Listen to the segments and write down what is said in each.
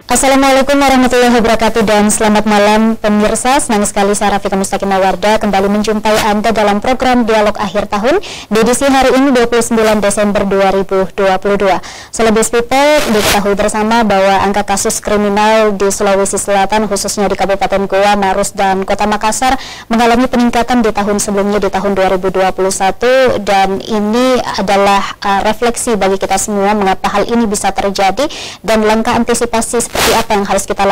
Assalamualaikum warahmatullahi wabarakatuh dan selamat malam pemirsa. Senang sekali saya Rafika Mustaqim Wardah kembali menjumpai Anda dalam program Dialog Akhir Tahun di edisi hari ini 29 Desember 2022. Selebihnya people, diketahui bersama bahwa angka kasus kriminal di Sulawesi Selatan khususnya di Kabupaten Goa, Maros dan Kota Makassar mengalami peningkatan di tahun sebelumnya di tahun 2021, dan ini adalah refleksi bagi kita semua mengapa hal ini bisa terjadi dan langkah antisipasi seperti apa yang harus kita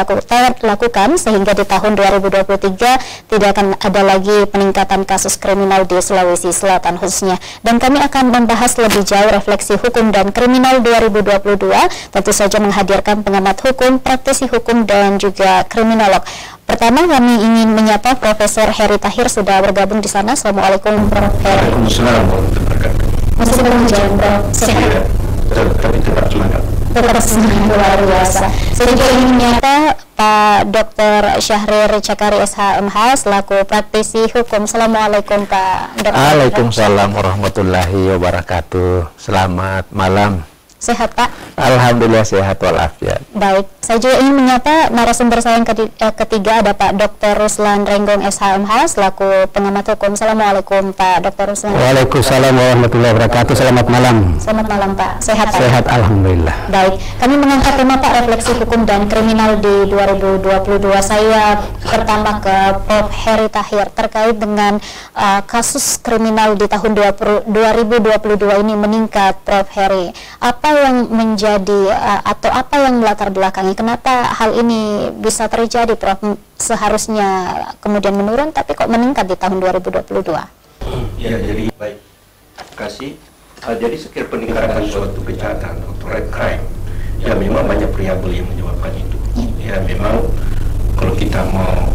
lakukan sehingga di tahun 2023 tidak akan ada lagi peningkatan kasus kriminal di Sulawesi Selatan khususnya. Dan kami akan membahas lebih jauh refleksi hukum dan kriminal 2022, tentu saja menghadirkan pengamat hukum, praktisi hukum dan juga kriminolog. Pertama kami ingin menyapa Profesor Heri Tahir sudah bergabung di sana. Assalamualaikum Prof. Heri. Waalaikumsalam warahmatullahi wabarakatuh. Masih belum jalan Prof. Sehat. Tapi tetap semangat. Tetap semangat, luar biasa. Saya juga ingin menyapa Pak Dr. Syahrir Cakari SHMH selaku praktisi hukum. Assalamualaikum Pak Dr. Waalaikumsalam warahmatullahi wabarakatuh. Selamat malam. Sehat Pak? Alhamdulillah sehat walafiat. Baik, saya juga ingin menyapa narasumber saya yang ketiga, ada Pak Dr. Ruslan Renggong SHMH selaku pengamat hukum. Assalamualaikum Pak Dr. Ruslan. Waalaikumsalam warahmatullahi wabarakatuh. Selamat malam. Selamat malam Pak. Sehat Pak? Sehat alhamdulillah. Baik, kami mengangkat tema Pak refleksi hukum dan kriminal di 2022. Saya pertama ke Prof. Heri Tahir terkait dengan kasus kriminal di tahun 2022 ini meningkat, Prof. Heri. Apa yang menjadi atau apa yang melatar belakangi kenapa hal ini bisa terjadi, Prof? Seharusnya kemudian menurun tapi kok meningkat di tahun 2022? Ya, jadi baik. Terima kasih. Jadi sekir peningkatan suatu kejahatan atau crime, ya memang banyak variabel yang menyebabkan itu. Ya memang kalau kita mau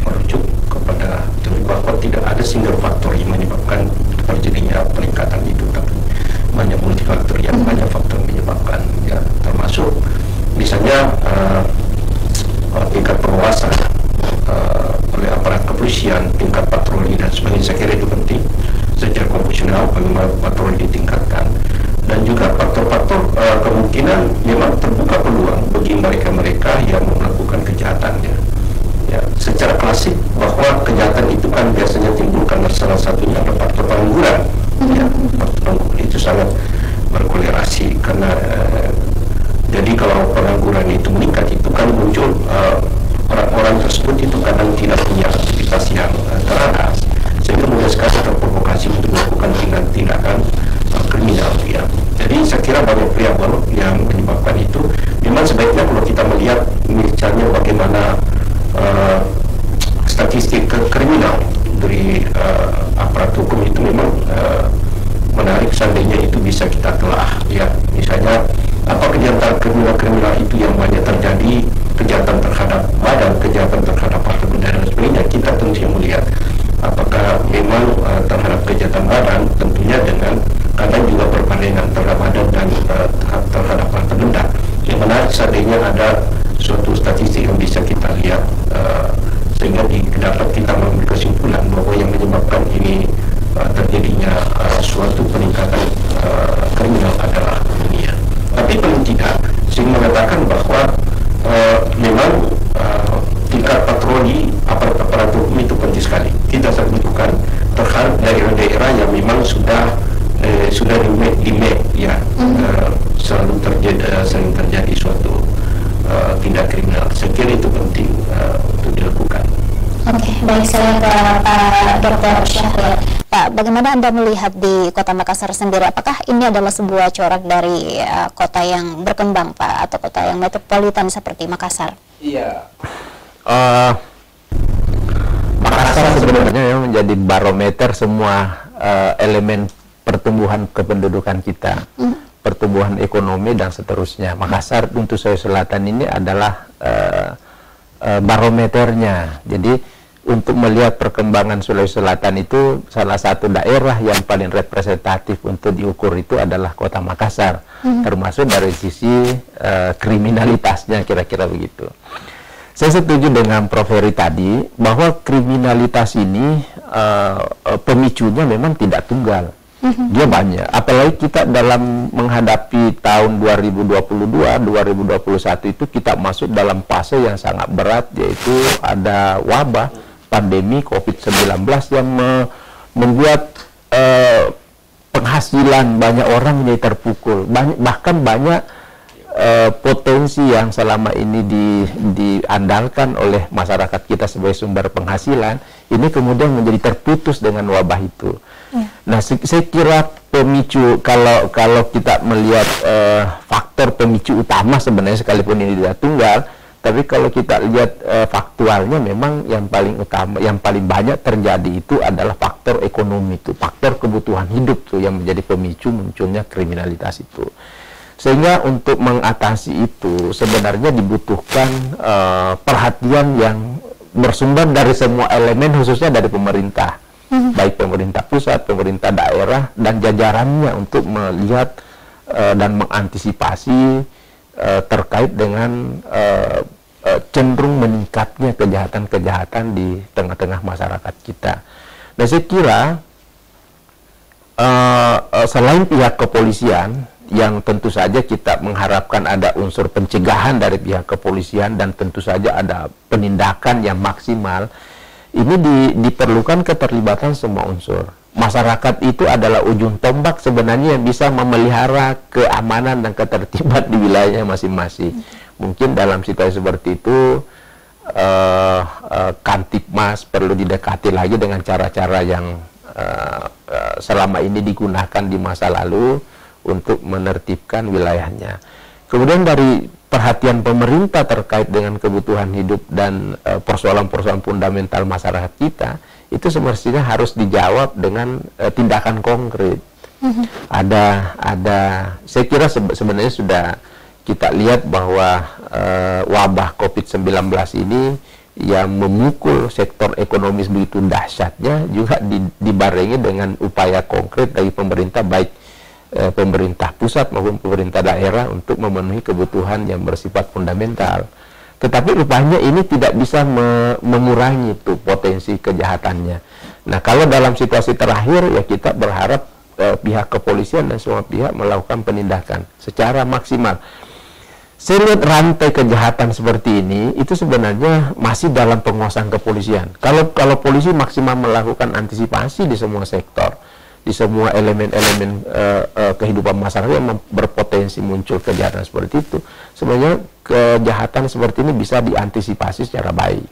merujuk kepada bahwa tidak ada single faktor yang menyebabkan terjadinya peningkatan itu, tapi banyak multifaktor yang banyak faktor menyebabkan, ya, termasuk misalnya tingkat pengawasan oleh aparat kepolisian, tingkat patroli dan sebagainya. Saya kira itu penting secara konvensional bagaimana patroli ditingkatkan, dan juga faktor-faktor kemungkinan memang terbuka peluang bagi mereka-mereka yang melakukan kejahatannya. Ya, secara klasik bahwa kejahatan itu kan biasanya timbul karena salah satunya ada faktor pengangguran. Ya, itu sangat berkorelasi karena jadi kalau pengangguran itu meningkat itu kan muncul orang-orang tersebut itu kadang tidak punya aktivitas yang teratas sehingga mudah sekali terprovokasi untuk melakukan tindakan kriminal, ya. Jadi saya kira banyak variabel yang menyebabkan itu. Memang sebaiknya kalau kita melihat misalnya bagaimana statistik kriminal dari aparat hukum itu memang menarik seandainya itu bisa kita telah, ya. Misalnya apa kejahatan kriminal itu yang banyak terjadi, kejahatan terhadap badan, kejahatan terhadap harta benda dan sebagainya. Kita tentunya melihat apakah memang terhadap kejahatan badan tentunya dengan kadang juga berbarengan terhadap badan dan terhadap harta benda. Yang menarik seandainya ada suatu statistik yang bisa kita lihat sehingga dapat kita mengambil kesimpulan bahwa yang menyebabkan ini terjadinya suatu peningkatan kriminal adalah dunia. Tapi paling tidak, saya mengatakan bahwa memang tingkat patroli aparat hukum itu penting sekali. Kita sangat butuhkan terhadap daerah-daerah yang memang sudah di map, ya, selalu terjadi suatu tindak kriminal. Saya kira itu penting untuk dilakukan. Oke, baik, saya ke Pak Dr. Syahrir. Pak, bagaimana Anda melihat di Kota Makassar sendiri? Apakah ini adalah sebuah corak dari kota yang berkembang, Pak, atau kota yang metropolitan seperti Makassar? Iya. Makassar sebenarnya menjadi barometer semua elemen pertumbuhan kependudukan kita, pertumbuhan ekonomi dan seterusnya. Makassar untuk Sulawesi Selatan ini adalah barometernya. Jadi untuk melihat perkembangan Sulawesi Selatan itu salah satu daerah yang paling representatif untuk diukur itu adalah Kota Makassar, termasuk dari sisi kriminalitasnya, kira-kira begitu. Saya setuju dengan Prof. Heri tadi bahwa kriminalitas ini pemicunya memang tidak tunggal. Dia banyak. Apalagi kita dalam menghadapi tahun 2022-2021 itu kita masuk dalam fase yang sangat berat, yaitu ada wabah pandemi COVID-19 yang membuat penghasilan banyak orang menjadi terpukul. Bahkan banyak potensi yang selama ini diandalkan oleh masyarakat kita sebagai sumber penghasilan ini kemudian menjadi terputus dengan wabah itu. Nah, saya kira pemicu, kalau kita melihat faktor pemicu utama sebenarnya, sekalipun ini tidak tunggal, tapi kalau kita lihat faktualnya, memang yang paling utama, yang paling banyak terjadi itu adalah faktor ekonomi, itu faktor kebutuhan hidup tuh yang menjadi pemicu munculnya kriminalitas itu. Sehingga untuk mengatasi itu sebenarnya dibutuhkan perhatian yang bersumber dari semua elemen, khususnya dari pemerintah, baik pemerintah pusat, pemerintah daerah, dan jajarannya untuk melihat dan mengantisipasi terkait dengan cenderung meningkatnya kejahatan-kejahatan di tengah-tengah masyarakat kita. Dan saya kira selain pihak kepolisian, yang tentu saja kita mengharapkan ada unsur pencegahan dari pihak kepolisian dan tentu saja ada penindakan yang maksimal, ini diperlukan keterlibatan semua unsur. Masyarakat itu adalah ujung tombak sebenarnya yang bisa memelihara keamanan dan ketertiban di wilayahnya masing-masing. Mungkin dalam situasi seperti itu Kamtibmas perlu didekati lagi dengan cara-cara yang selama ini digunakan di masa lalu untuk menertibkan wilayahnya. Kemudian dari perhatian pemerintah terkait dengan kebutuhan hidup dan persoalan-persoalan fundamental masyarakat kita, itu semestinya harus dijawab dengan tindakan konkret. Ada saya kira sebenarnya sudah kita lihat bahwa wabah COVID-19 ini yang memukul sektor ekonomi begitu dahsyatnya juga dibarengi dengan upaya konkret dari pemerintah, baik pemerintah pusat maupun pemerintah daerah, untuk memenuhi kebutuhan yang bersifat fundamental. Tetapi rupanya ini tidak bisa mengurangi itu potensi kejahatannya. Nah, kalau dalam situasi terakhir ya kita berharap pihak kepolisian dan semua pihak melakukan penindakan secara maksimal. Saya lihat rantai kejahatan seperti ini itu sebenarnya masih dalam penguasaan kepolisian. Kalau polisi maksimal melakukan antisipasi di semua sektor, di semua elemen-elemen kehidupan masyarakat yang berpotensi muncul kejahatan seperti itu, sebenarnya kejahatan seperti ini bisa diantisipasi secara baik.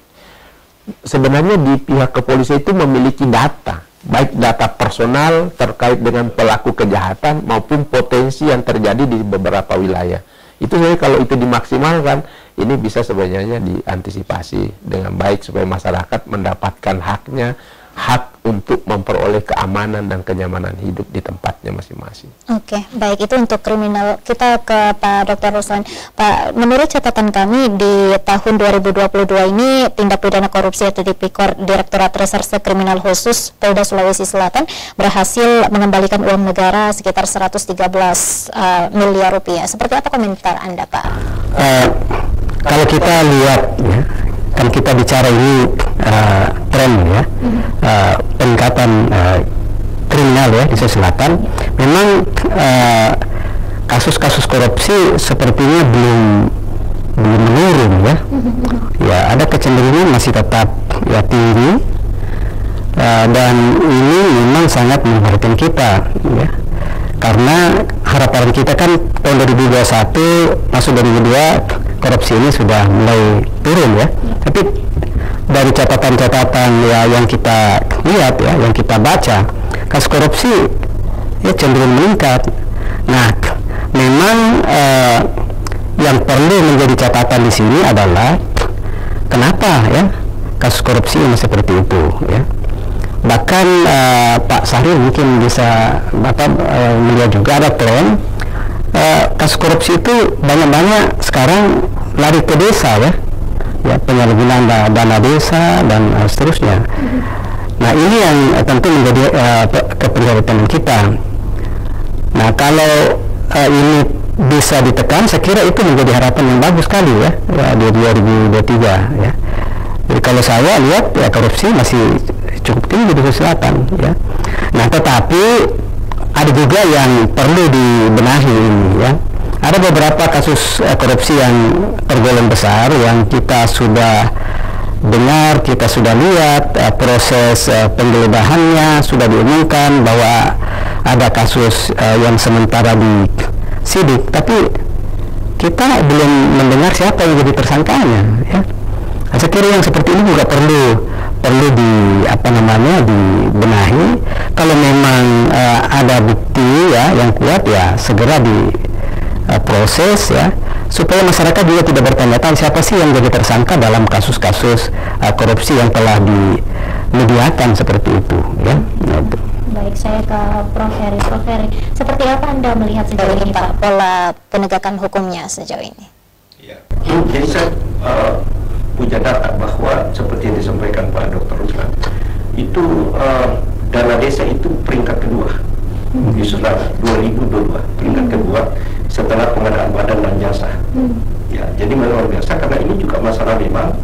Sebenarnya di pihak kepolisian itu memiliki data, baik data personal terkait dengan pelaku kejahatan maupun potensi yang terjadi di beberapa wilayah. Itu sebenarnya kalau itu dimaksimalkan, ini bisa sebenarnya diantisipasi dengan baik supaya masyarakat mendapatkan haknya, hak untuk memperoleh keamanan dan kenyamanan hidup di tempatnya masing-masing. Oke, baik, itu untuk kriminal. Kita ke Pak Dr. Ruslan. Pak, menurut catatan kami di tahun 2022 ini tindak pidana korupsi atau Tipikor Direktorat Reserse Kriminal Khusus Polda Sulawesi Selatan berhasil mengembalikan uang negara sekitar 113 miliar rupiah. Seperti apa komentar Anda, Pak? Kalau kita lihat ya, kan kita bicara ini tren ya, peningkatan kriminal ya di Sulawesi Selatan. Memang kasus-kasus korupsi sepertinya belum menurun ya. Ya, ada kecenderungan masih tetap ya tinggi, dan ini memang sangat memprihatinkan kita ya. Karena harapan kita kan tahun 2021 masuk 2022 korupsi ini sudah mulai turun ya. Tapi dari catatan-catatan ya yang kita lihat ya, yang kita baca, kasus korupsi ya cenderung meningkat. Nah, memang yang perlu menjadi catatan di sini adalah kenapa ya kasus korupsi ini seperti itu ya. Bahkan Pak Sahril mungkin bisa melihat juga ada tren kasus korupsi itu banyak sekarang lari ke desa ya, penyalahgunaan dana desa dan seterusnya. Nah, ini yang tentu menjadi keprihatinan kita. Nah, kalau ini bisa ditekan, saya kira itu menjadi harapan yang bagus sekali ya di 2023 ya. Jadi kalau saya lihat ya korupsi masih cukup tinggi di Sulawesi Selatan ya. Nah, tetapi ada juga yang perlu dibenahi ini ya. Ada beberapa kasus korupsi yang tergolong besar yang kita sudah dengar, kita sudah lihat proses penggeledahannya, sudah diumumkan bahwa ada kasus yang sementara disidik, tapi kita belum mendengar siapa yang jadi tersangkanya ya. Saya kira yang seperti ini juga perlu dibenahi. Kalau memang ada bukti ya yang kuat ya segera diproses ya, supaya masyarakat juga tidak bertanya-tanya siapa sih yang jadi tersangka dalam kasus-kasus korupsi yang telah dimediakan seperti itu ya. Baik, saya ke Prof. Heri. Prof. Heri, seperti apa Anda melihat sejauh ini Pak pola penegakan hukumnya sejauh ini? Ya, jadi saya punya data bahwa seperti yang disampaikan Pak Dr. Ruslan, itu dana desa itu peringkat kedua di Sulawesi 2022, peringkat kedua setelah pengadaan badan dan jasa. Ya, jadi luar biasa karena ini juga masalah memang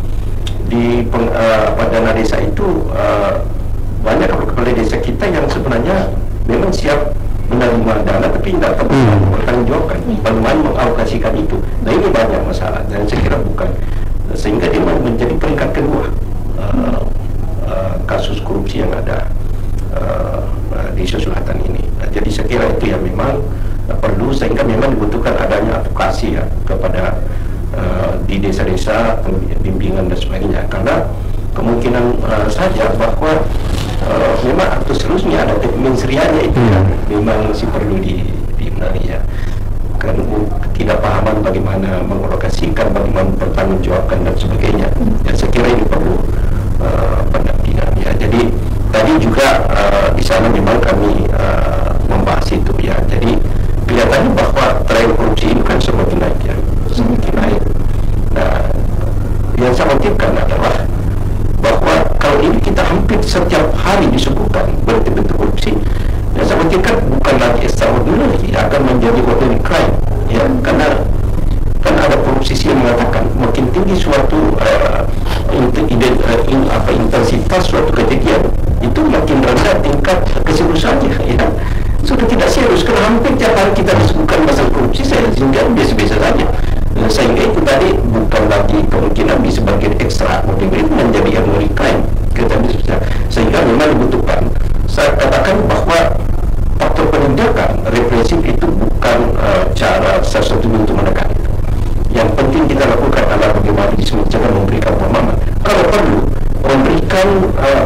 di dana desa itu banyak kepala desa kita yang sebenarnya memang siap menerima dana tapi tidak bertanggungjawabkan, bagaimana mengalokasikan itu. Nah ini banyak masalah dan saya kira bukan, sehingga dia menjadi peringkat kedua kasus korupsi yang ada di Sulawesi Selatan ini. Nah, jadi saya kira itu yang memang perlu, sehingga memang dibutuhkan adanya advokasi ya kepada di desa-desa, bimbingan dan sebagainya, karena kemungkinan saja bahwa memang atau seterusnya ada mensrianya itu yang memang masih perlu dibenahi ya. Kan ketidakpahaman bagaimana mengalokasikan, bagaimana bertanggungjawabkan dan sebagainya. Dan saya kira ini perlu pendampingan ya. Jadi tadi juga di sana memang kami membahas itu ya. Jadi kelihatannya bahwa tren korupsi ini kan semakin naik ya, semakin naik. Nah, yang saya khawatirkan adalah bahwa kalau ini kita hampir setiap hari disuguhkan bentuk-bentuk korupsi, dan saya khawatirkan bukan lagi extraordinary, akan menjadi ordinary crime ya, karena kan ada posisi yang mengatakan makin tinggi suatu intensitas suatu kejadian itu makin rendah tingkat keseriusannya ya. Sudah tidak serius karena hampir tiap hari kita disebutkan masalah korupsi, sehingga biasa-biasa saja. Sehingga itu tadi bukan lagi kemungkinan di sebagian ekstra ordinary menjadi ordinary crime, sehingga memang dibutuhkan. Saya katakan bahwa faktor penindakan represif itu bukan cara sesuatu untuk menekan itu. Yang penting kita lakukan adalah bagaimana cara memberikan pemahaman, kalau perlu memberikan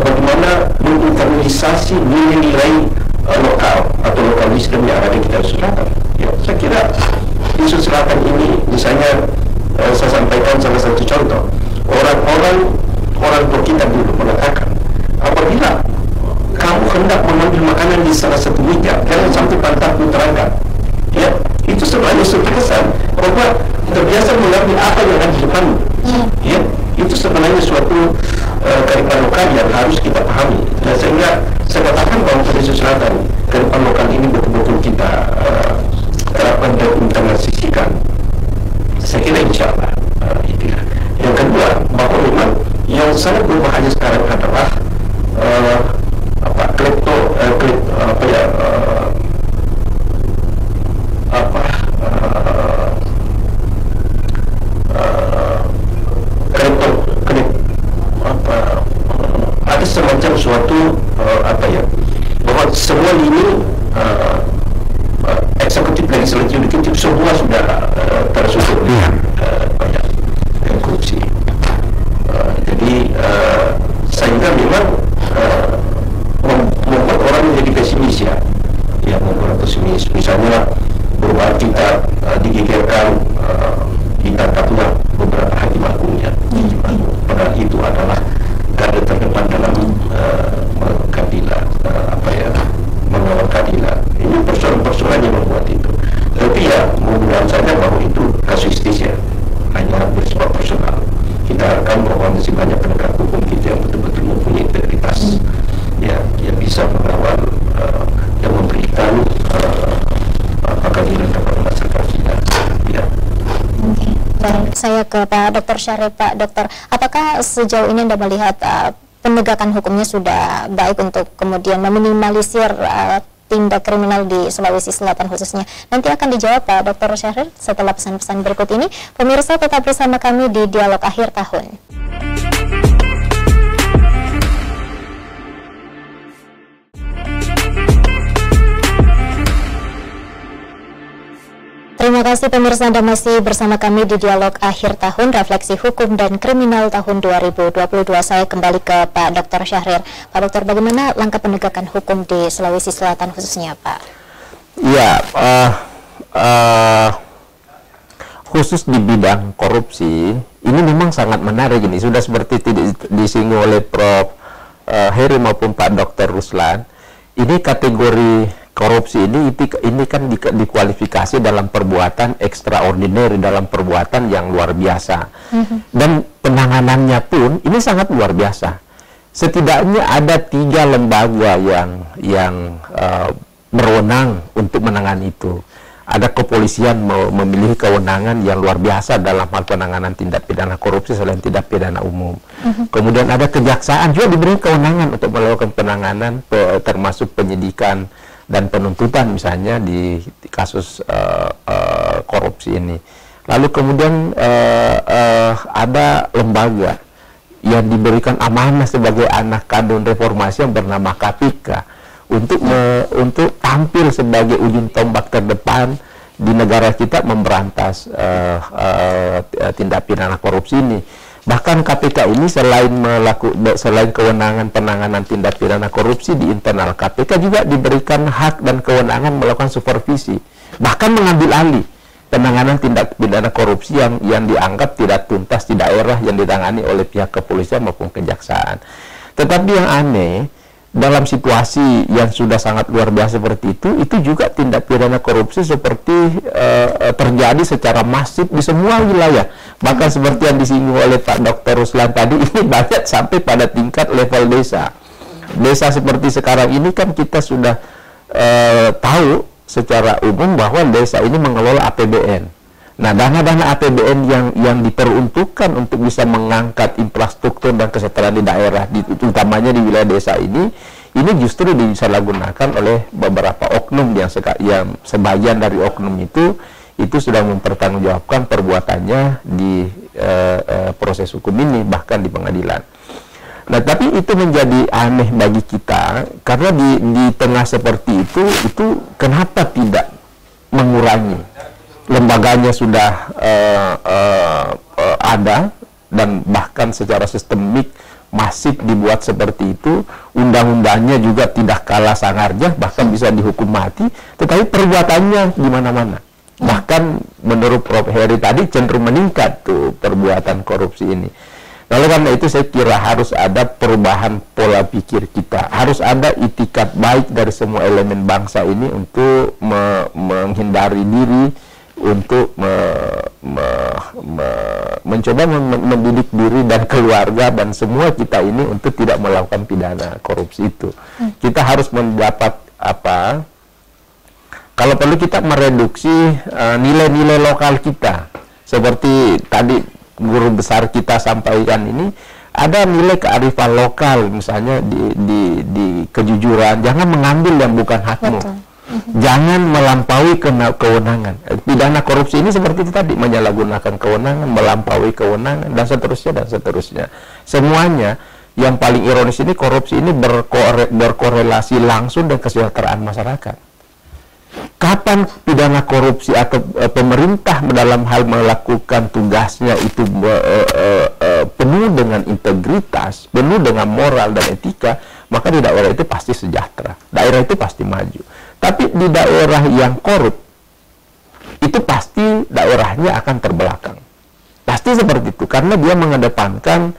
bagaimana menginternalisasi nilai-nilai lokal atau lokal wisdom yang ada di kita selatan ya. Saya kira di selatan ini misalnya saya sampaikan salah satu contoh, orang tua kita dulu mengatakan apabila kamu hendak mengambil makanan di salah satu meja jangan sampai pantatmu terangkat ya. Itu sebenarnya suatu kesan bahwa terbiasa mengambil apa yang ada di depanmu ya. Itu sebenarnya suatu kearifan lokal yang harus kita pahami. Dan sehingga saya katakan bahwa Sulawesi Selatan kearifan lokal ini betul-betul kita terapkan dan internalisasikan. Saya kira insya Allah itulah. Yang kedua, bahwa memang yang sangat berbahaya sekarang adalah ada semacam suatu bahwa semua ini eksekutif, legislatif, yudikatif semua sudah tersusun banyak korupsi. Jadi sehingga memang membuat orang menjadi pesimis ya, membuat pesimis. Misalnya berupa kita digegerkan ditangkapnya beberapa hakim agungnya, padahal itu adalah garda terdepan dalam keadilan, mengawal keadilan. Ini persoalan-persoalan yang membuat itu. Tapi ya mudah-mudahan saja bahwa itu kasuistis ya, hanya bersifat personal. Kita harapkan bahwa masih banyak penegak hukum kita yang betul-betul mempunyai integritas ya, yang bisa mengawal dan memberikan keadilan kepada masyarakat kita ya. Baik, saya ke Pak Dr. Syarif. Pak Dokter, apakah sejauh ini Anda melihat penegakan hukumnya sudah baik untuk kemudian meminimalisir tindak kriminal di Sulawesi Selatan khususnya? Nanti akan dijawab Pak Dr. Syahrir setelah pesan-pesan berikut ini. Pemirsa tetap bersama kami di Dialog Akhir Tahun. Terima kasih pemirsa, Anda masih bersama kami di Dialog Akhir Tahun, Refleksi Hukum dan Kriminal tahun 2022. Saya kembali ke Pak Dr. Syahrir. Pak Dokter, bagaimana langkah penegakan hukum di Sulawesi Selatan khususnya, Pak? Ya, khusus di bidang korupsi, ini memang sangat menarik ini. Sudah seperti disinggung oleh Prof. Heri maupun Pak Dr. Ruslan, ini kategori korupsi ini kan dikualifikasi dalam perbuatan extraordinary, dalam perbuatan yang luar biasa. Dan penanganannya pun ini sangat luar biasa. Setidaknya ada 3 lembaga yang berwenang untuk menangani itu. Ada kepolisian memiliki kewenangan yang luar biasa dalam hal penanganan tindak pidana korupsi selain tindak pidana umum. Kemudian ada kejaksaan juga diberi kewenangan untuk melakukan penanganan termasuk penyidikan dan penuntutan misalnya di kasus korupsi ini. Lalu kemudian ada lembaga yang diberikan amanah sebagai anak kandung reformasi yang bernama KPK untuk tampil sebagai ujung tombak terdepan di negara kita memberantas tindak pidana korupsi ini. Bahkan KPK ini selain kewenangan penanganan tindak pidana korupsi di internal KPK juga diberikan hak dan kewenangan melakukan supervisi, bahkan mengambil alih penanganan tindak pidana korupsi yang dianggap tidak tuntas di daerah yang ditangani oleh pihak kepolisian maupun kejaksaan. Tetapi yang aneh, dalam situasi yang sudah sangat luar biasa seperti itu juga tindak pidana korupsi seperti terjadi secara masif di semua wilayah. Bahkan seperti yang disinggung oleh Pak Dr. Ruslan tadi, ini banyak sampai pada tingkat level desa. Desa seperti sekarang ini kan kita sudah tahu secara umum bahwa desa ini mengelola APBN. Nah, dana-dana APBN yang diperuntukkan untuk bisa mengangkat infrastruktur dan kesejahteraan di daerah, utamanya di wilayah desa ini justru disalahgunakan oleh beberapa oknum yang sebagian dari oknum itu sudah mempertanggungjawabkan perbuatannya di proses hukum ini, bahkan di pengadilan. Nah, tapi itu menjadi aneh bagi kita karena di tengah seperti itu kenapa tidak mengurangi? Lembaganya sudah ada dan bahkan secara sistemik masif dibuat seperti itu, undang-undangnya juga tidak kalah sangarnya, bahkan bisa dihukum mati, tetapi perbuatannya di mana-mana. Bahkan menurut Prof. Heri tadi cenderung meningkat tuh perbuatan korupsi ini. Lalu karena itu saya kira harus ada perubahan pola pikir kita, harus ada itikat baik dari semua elemen bangsa ini untuk menghindari diri, untuk mencoba mendidik diri dan keluarga dan semua kita ini untuk tidak melakukan pidana korupsi itu. Kita harus mendapat kalau perlu kita mereduksi nilai-nilai lokal kita. Seperti tadi guru besar kita sampaikan ini, ada nilai kearifan lokal misalnya di kejujuran, jangan mengambil yang bukan hakmu. Betul. Jangan melampaui kewenangan. Pidana korupsi ini seperti itu tadi, menyalahgunakan kewenangan, melampaui kewenangan, dan seterusnya dan seterusnya. Semuanya, yang paling ironis ini, korupsi ini berkorelasi langsung dengan kesejahteraan masyarakat. Kapan pidana korupsi atau pemerintah dalam hal melakukan tugasnya itu penuh dengan integritas, penuh dengan moral dan etika, maka di daerah itu pasti sejahtera, daerah itu pasti maju. Tapi di daerah yang korup, itu pasti daerahnya akan terbelakang. Pasti seperti itu, karena dia mengedepankan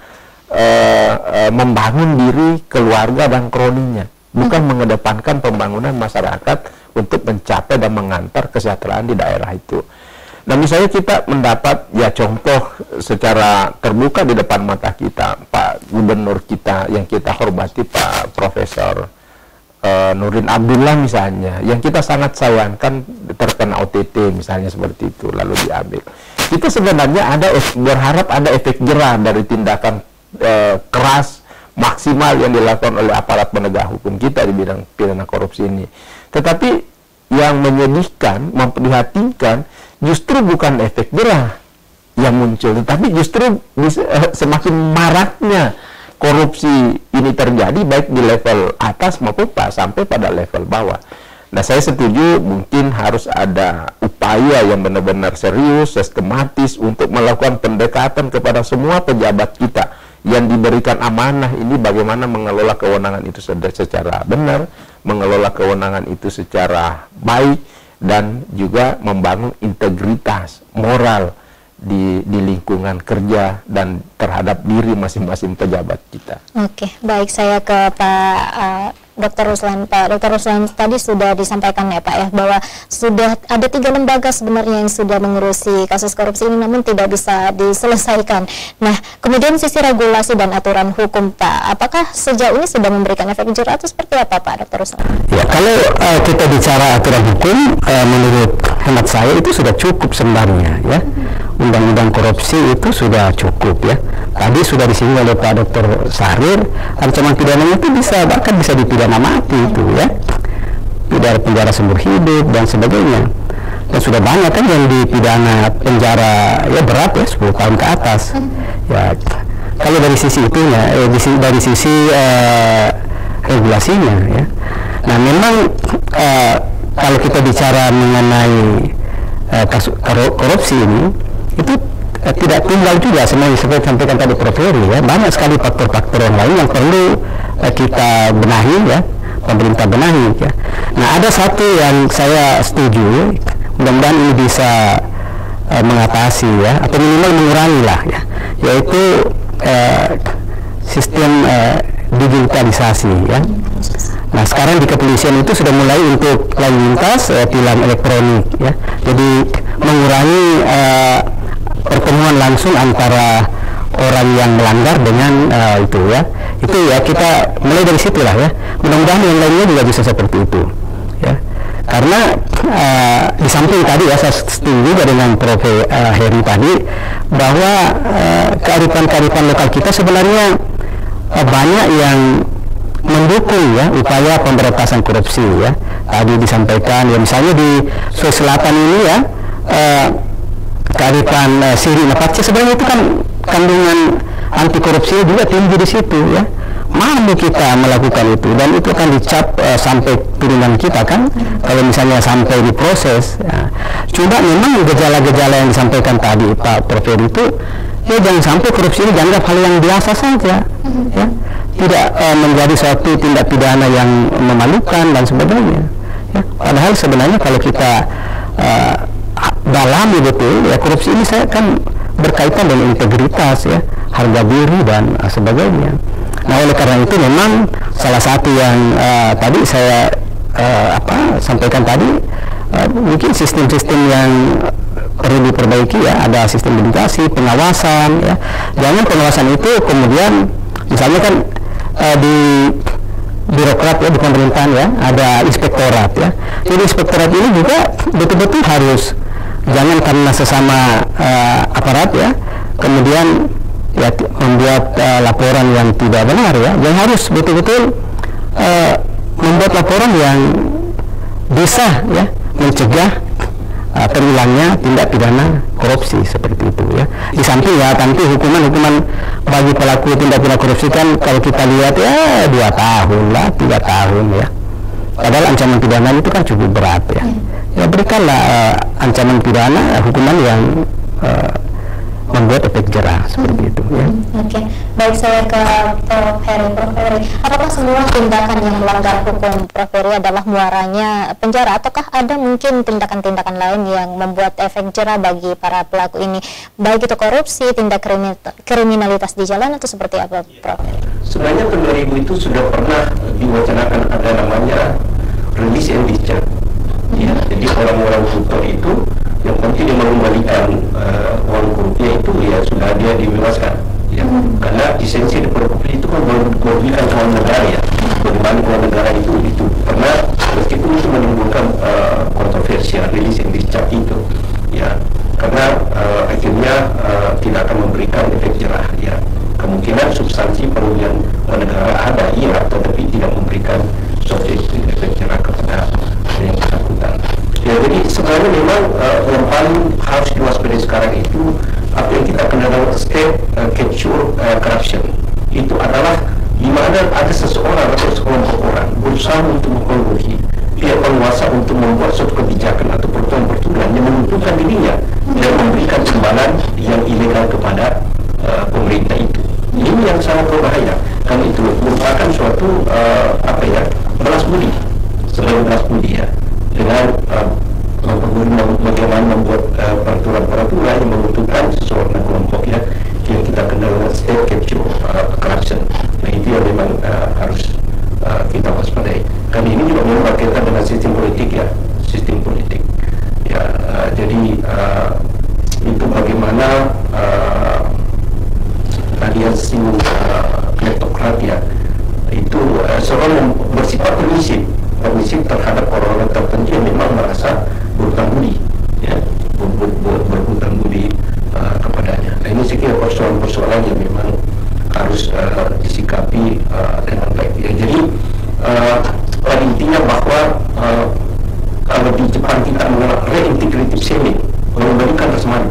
membangun diri keluarga dan kroninya, bukan mengedepankan pembangunan masyarakat untuk mencapai dan mengantar kesejahteraan di daerah itu. Nah, misalnya kita mendapat contoh secara terbuka di depan mata kita, Pak Gubernur kita yang kita hormati, Pak Profesor Nurdin Abdullah misalnya, yang kita sangat sayangkan terkena OTT misalnya seperti itu, lalu diambil. Kita sebenarnya berharap ada efek jerah dari tindakan keras maksimal yang dilakukan oleh aparat penegak hukum kita di bidang pidana korupsi ini. Tetapi yang menyedihkan, memprihatinkan, justru bukan efek jerah yang muncul, tetapi justru semakin maraknya korupsi ini terjadi baik di level atas maupun sampai pada level bawah. Nah, saya setuju mungkin harus ada upaya yang benar-benar serius, sistematis untuk melakukan pendekatan kepada semua pejabat kita yang diberikan amanah ini, bagaimana mengelola kewenangan itu secara benar, mengelola kewenangan itu secara baik, dan juga membangun integritas moral di lingkungan kerja dan terhadap diri masing-masing pejabat kita. Oke, baik, saya ke Pak Dr. Ruslan. Pak Dr. Ruslan, tadi sudah disampaikan ya Pak ya, bahwa sudah ada 3 lembaga sebenarnya yang sudah mengurusi kasus korupsi ini, namun tidak bisa diselesaikan. Nah, kemudian sisi regulasi dan aturan hukum Pak, apakah sejauh ini sudah memberikan efek jerah atau seperti apa Pak Dr. Ruslan? Ya, kalau kita bicara aturan hukum, menurut hemat saya itu sudah cukup sebenarnya ya. Undang-undang korupsi itu sudah cukup ya. Tadi sudah disinggung oleh Pak Dr. Syahrir, ancaman pidananya itu bahkan bisa dipidana mati itu ya, penjara seumur hidup dan sebagainya. Dan sudah banyak kan yang dipidana penjara ya berat ya, 10 tahun ke atas ya. Kalau dari sisi itunya, dari sisi regulasinya ya. Nah, memang kalau kita bicara mengenai kasus korupsi ini, itu tidak tunggal juga sebenarnya, seperti sampaikan tadi Prof. Heri ya, banyak sekali faktor-faktor yang lain yang perlu kita benahi ya, pemerintah benahi ya. Nah, ada satu yang saya setuju, mudah-mudahan ini bisa mengatasi ya, atau minimal mengurangi lah ya, yaitu sistem digitalisasi ya. Nah, sekarang di kepolisian itu sudah mulai untuk lalu lintas tilang elektronik ya, jadi mengurangi pertemuan langsung antara orang yang melanggar dengan itu ya. Itu ya, kita mulai dari situ lah ya. Mudah-mudahan yang lainnya juga bisa seperti itu ya. Karena di samping tadi ya, saya setuju juga dengan Prof. Heri tadi bahwa kearifan-kearifan lokal kita sebenarnya banyak yang mendukung ya upaya pemberantasan korupsi ya. Tadi disampaikan ya, misalnya di Sulawesi Selatan ini ya, kearifan Siri Napatce sebenarnya itu kan kandungan anti korupsi juga tinggi di situ ya. Mampu kita melakukan itu, dan itu akan dicap sampai turunan kita kan, kalau misalnya sampai diproses ya. Cuma memang gejala-gejala yang disampaikan tadi Pak Prof. itu ya, jangan sampai korupsi ini dianggap hal yang biasa saja ya, tidak menjadi suatu tindak pidana yang memalukan dan sebagainya ya. Padahal sebenarnya kalau kita dalami betul ya, korupsi ini saya kan berkaitan dengan integritas ya, harga diri dan sebagainya. Nah, oleh karena itu memang salah satu yang tadi saya sampaikan tadi, mungkin sistem-sistem yang perlu diperbaiki ya, ada sistem edukasi, pengawasan ya. Jangan pengawasan itu kemudian misalnya kan di birokrat ya, di pemerintahan ya, ada inspektorat ya. Jadi inspektorat ini juga betul-betul harus, jangan karena sesama aparat ya, kemudian ya membuat laporan yang tidak benar ya. Yang harus betul-betul membuat laporan yang bisa ya mencegah terulangnya tindak pidana korupsi seperti itu ya. Di samping ya tentu hukuman bagi pelaku tindak pidana korupsi kan kalau kita lihat ya 2 tahun lah, 3 tahun ya. Padahal ancaman pidana itu kan cukup berat ya. Ya berikanlah ancaman pidana, hukuman yang membuat efek jerah seperti itu ya. Oke, baik, saya ke Prof. Heri. Apakah semua tindakan yang melanggar hukum Prof. Heri adalah muaranya penjara, ataukah ada mungkin tindakan-tindakan lain yang membuat efek jerah bagi para pelaku ini, baik itu korupsi, tindak kriminalitas di jalan, atau seperti apa Prof. Heri? Sebenarnya tahun 2000 itu sudah pernah diwacanakan ada namanya release and discharge ya. Jadi orang-orang koruptor itu yang penting dia mengembalikan uang korupsinya itu ya sudah dia dibebaskan ya. Karena esensi dari korupsi itu kan memberikan uang negara ya, bagaimana uang negara itu pernah, meskipun itu menimbulkan kontroversi release and discharge itu ya, karena akhirnya tidak akan memberikan efek jerah ya. Kemungkinan substansi perugian negara ada iya, tetapi tidak memberikan suatu efek jerah kepada Ya, jadi sebenarnya memang yang paling harus diwaspadai sekarang itu apa yang kita kenal dengan state capture corruption. Itu adalah di mana ada seseorang atau sekelompok orang berusaha untuk mempengaruhi pihak penguasa untuk membuat suatu kebijakan atau peraturan yang menentukan dirinya dan memberikan imbalan yang ilegal kepada pemerintah itu. Ini yang sangat berbahaya karena itu merupakan suatu balas budi, sebagai balas budi ya, dengan bagaimana membuat peraturan-peraturan yang menentukan seseorang kelompok ya, yang kita kenal dengan state capture corruption. Nah, itu yang memang harus kita waspadai. Karena ini juga memang berkaitan dengan sistem politik ya, sistem politik. Ya, jadi itu bagaimana aliansi kleptokrat ya, itu seorang bersifat permisif terhadap orang-orang tertentu yang memang merasa berhutang budi, ya, berhutang budi kepadanya. Nah, ini saya kira persoalan-persoalan yang memang harus disikapi dengan baik. Ya, jadi pada intinya bahwa kalau di Jepang kita mengenal reintegrative shaming, mengembalikan rasa malu.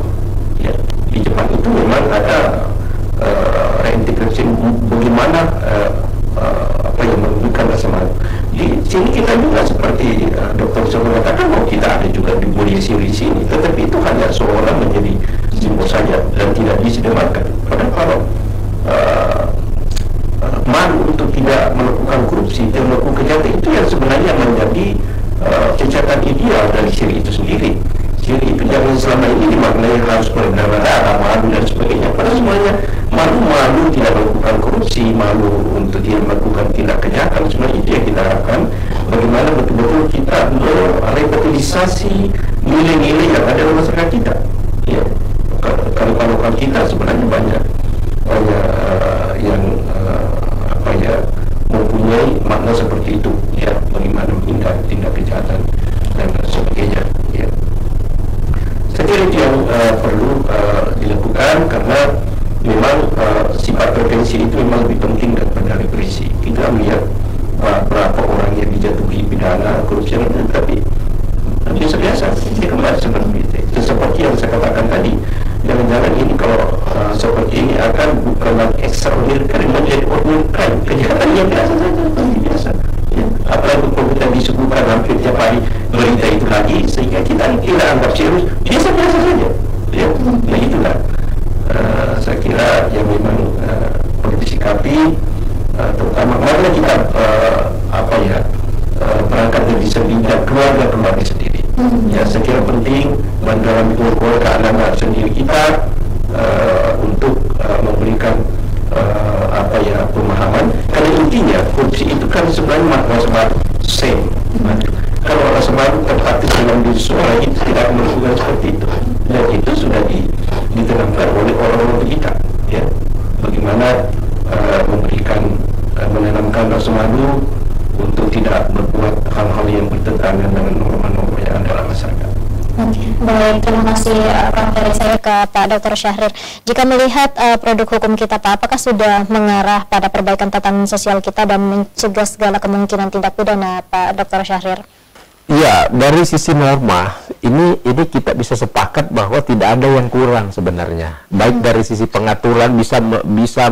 Ya, di Jepang itu memang ada reintegrasi bagaimana yang memberikan rasa malu. Di sini kita juga seperti Dr. Sono mengatakan bahwa kita ada juga di Budiasi di sini, tetapi itu hanya seorang menjadi simbol saja dan tidak bisa dimakan. Padahal kalau malu untuk tidak melakukan korupsi dan melakukan kejahatan itu yang sebenarnya menjadi kejahatan ideal dari siri itu sendiri. Siri itu jangan selama ini dimaknai harus berdarah-darah, malu dan sebagainya. Padahal semuanya malu tidak melakukan korupsi, malu untuk tidak melakukan tindak kejahatan. Sebenarnya itu yang kita harapkan. Bagaimana betul-betul kita merevitalisasi nilai-nilai yang ada dalam masyarakat kita. Ya, kalau kita sebenarnya banyak yang mempunyai makna seperti itu. Ya, bagaimana menghindar tindak kejahatan dan sebagainya. Ya. Saya kira itu yang perlu dilakukan karena memang sifat prevensi itu memang lebih penting daripada represi. Kita melihat berapa orang yang dijatuhi pidana korupsi, tapi biasa-biasa dia kembali seperti itu. Seperti yang saya katakan tadi, jangan-jangan ini kalau seperti ini akan bukan extraordinary crime menjadi ordinary crime, kejahatan yang biasa saja, biasa. Ya, apalagi kalau kita disuguhkan hampir tiap hari berita itu lagi, sehingga kita tidak anggap serius, biasa-biasa saja. Ya, nah itulah saya kira yang memang perlu disikapi, terutama mana kita berangkat dari sebidang keluarga sendiri. Ya, saya kira penting dalam keluarga sendiri kita untuk memberikan pemahaman, karena intinya korupsi itu kan sebenarnya rasa malu same. Kalau rasa malu terpatri dalam diri seorang itu tidak melakukan seperti itu, dan itu sudah ditanamkan oleh orang-orang kita. Ya, bagaimana menanamkan rasa malu untuk tidak berbuat hal-hal yang bertentangan dengan norma-norma yang ada dalam masyarakat. Baik, terima kasih Pak dari saya ke Pak Dr. Syahrir. Jika melihat produk hukum kita Pak, apakah sudah mengarah pada perbaikan tatanan sosial kita dan mencegah segala kemungkinan tindak pidana Pak Dr. Syahrir? Ya, dari sisi norma ini kita bisa sepakat bahwa tidak ada yang kurang sebenarnya. Baik dari sisi pengaturan bisa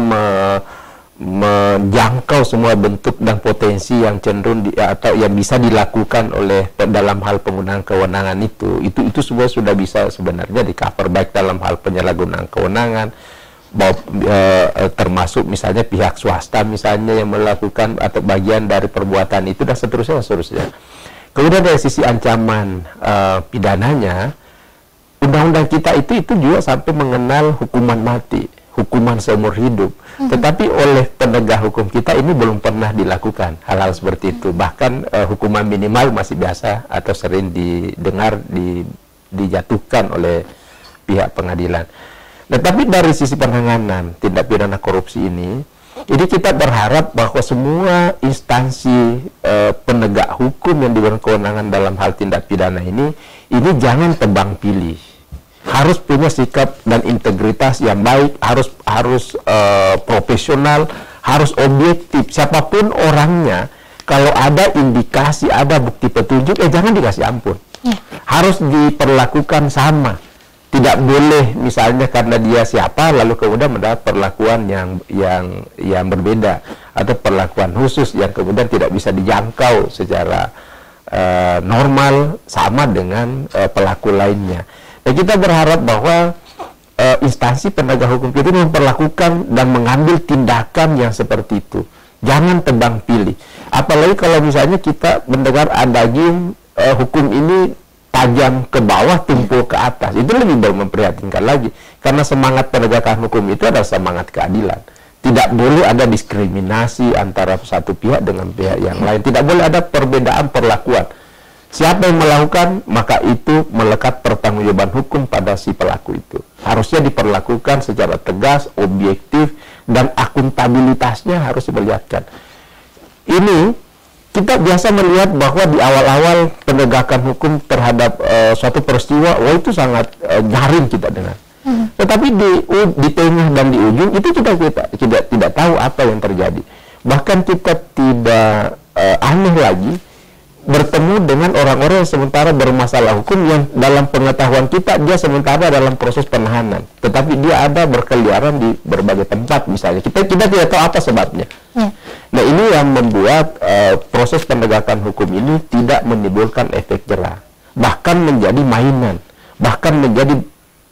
menjangkau semua bentuk dan potensi yang cenderung atau yang bisa dilakukan oleh dalam hal penggunaan kewenangan itu semua sudah bisa sebenarnya di cover, baik dalam hal penyalahgunaan kewenangan termasuk misalnya pihak swasta misalnya yang melakukan atau bagian dari perbuatan itu dan seterusnya. Kemudian dari sisi ancaman pidananya, undang-undang kita itu juga sampai mengenal hukuman mati, hukuman seumur hidup. Tetapi oleh penegak hukum kita ini belum pernah dilakukan hal-hal seperti itu. Bahkan hukuman minimal masih biasa atau sering didengar dijatuhkan oleh pihak pengadilan. Tetapi dari sisi penanganan tindak pidana korupsi ini kita berharap bahwa semua instansi penegak hukum yang diberi kewenangan dalam hal tindak pidana ini jangan tebang pilih. Harus punya sikap dan integritas yang baik, harus profesional, harus objektif. Siapapun orangnya, kalau ada indikasi, ada bukti petunjuk, jangan dikasih ampun. Harus diperlakukan sama. Tidak boleh misalnya karena dia siapa lalu kemudian mendapat perlakuan yang berbeda atau perlakuan khusus yang kemudian tidak bisa dijangkau secara normal sama dengan pelaku lainnya. Dan kita berharap bahwa instansi penegak hukum kita memperlakukan dan mengambil tindakan yang seperti itu. Jangan tebang pilih. Apalagi kalau misalnya kita mendengar adanya hukum ini tajam ke bawah, tumpul ke atas, itu lebih memprihatinkan lagi, karena semangat penegakan hukum itu adalah semangat keadilan. Tidak boleh ada diskriminasi antara satu pihak dengan pihak yang lain, tidak boleh ada perbedaan perlakuan. Siapa yang melakukan, maka itu melekat pertanggungjawaban hukum pada si pelaku itu. Harusnya diperlakukan secara tegas, objektif, dan akuntabilitasnya harus diperlihatkan. Ini kita biasa melihat bahwa di awal-awal penegakan hukum terhadap suatu peristiwa, wah itu sangat nyaring kita dengar. Tetapi di tengah dan di ujung itu kita tidak tahu apa yang terjadi. Bahkan kita tidak aneh lagi bertemu dengan orang-orang yang sementara bermasalah hukum yang dalam pengetahuan kita dia sementara dalam proses penahanan, tetapi dia ada berkeliaran di berbagai tempat misalnya. Kita tidak tahu apa sebabnya. Nah, ini yang membuat proses penegakan hukum ini tidak menimbulkan efek jerah, bahkan menjadi mainan, bahkan menjadi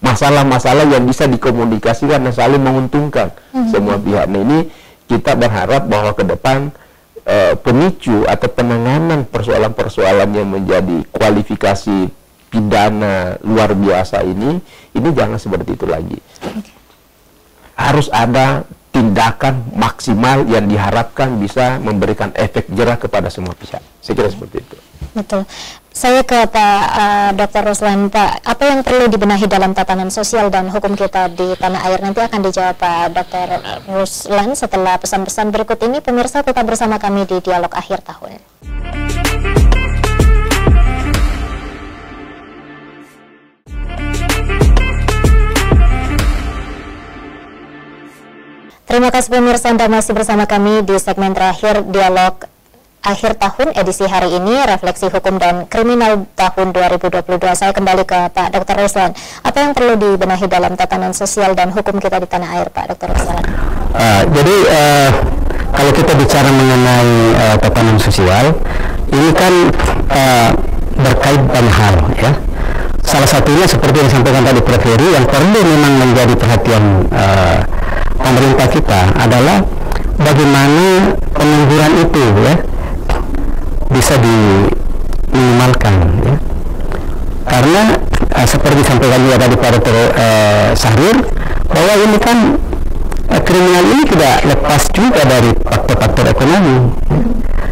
masalah-masalah yang bisa dikomunikasikan dan saling menguntungkan semua pihak. Nah, ini kita berharap bahwa ke depan pemicu atau penanganan persoalan-persoalan yang menjadi kualifikasi pidana luar biasa ini jangan seperti itu lagi. Harus ada tindakan maksimal yang diharapkan bisa memberikan efek jerah kepada semua pihak. Saya kira seperti itu. Betul. Saya ke Pak Dr. Ruslan. Pak, apa yang perlu dibenahi dalam tatanan sosial dan hukum kita di tanah air? Nanti akan dijawab Pak Dr. Ruslan setelah pesan-pesan berikut ini. Pemirsa tetap bersama kami di Dialog Akhir Tahun. Terima kasih pemirsa, Anda masih bersama kami di segmen terakhir Dialog Akhir Tahun edisi hari ini, refleksi hukum dan kriminal tahun 2022. Saya kembali ke Pak Dr. Ruslan. Apa yang perlu dibenahi dalam tatanan sosial dan hukum kita di tanah air, Pak Dr. Ruslan? Jadi kalau kita bicara mengenai tatanan sosial, ini kan berkait banyak hal, ya. Salah satunya seperti yang disampaikan tadi Prof. Heri, yang perlu memang menjadi perhatian pemerintah kita adalah bagaimana pengangguran itu, ya, bisa diminimalkan, ya. Karena seperti disampaikan juga tadi Pak Dr. Syahrir, bahwa ini kan kriminal ini tidak lepas juga dari faktor-faktor ekonomi, ya.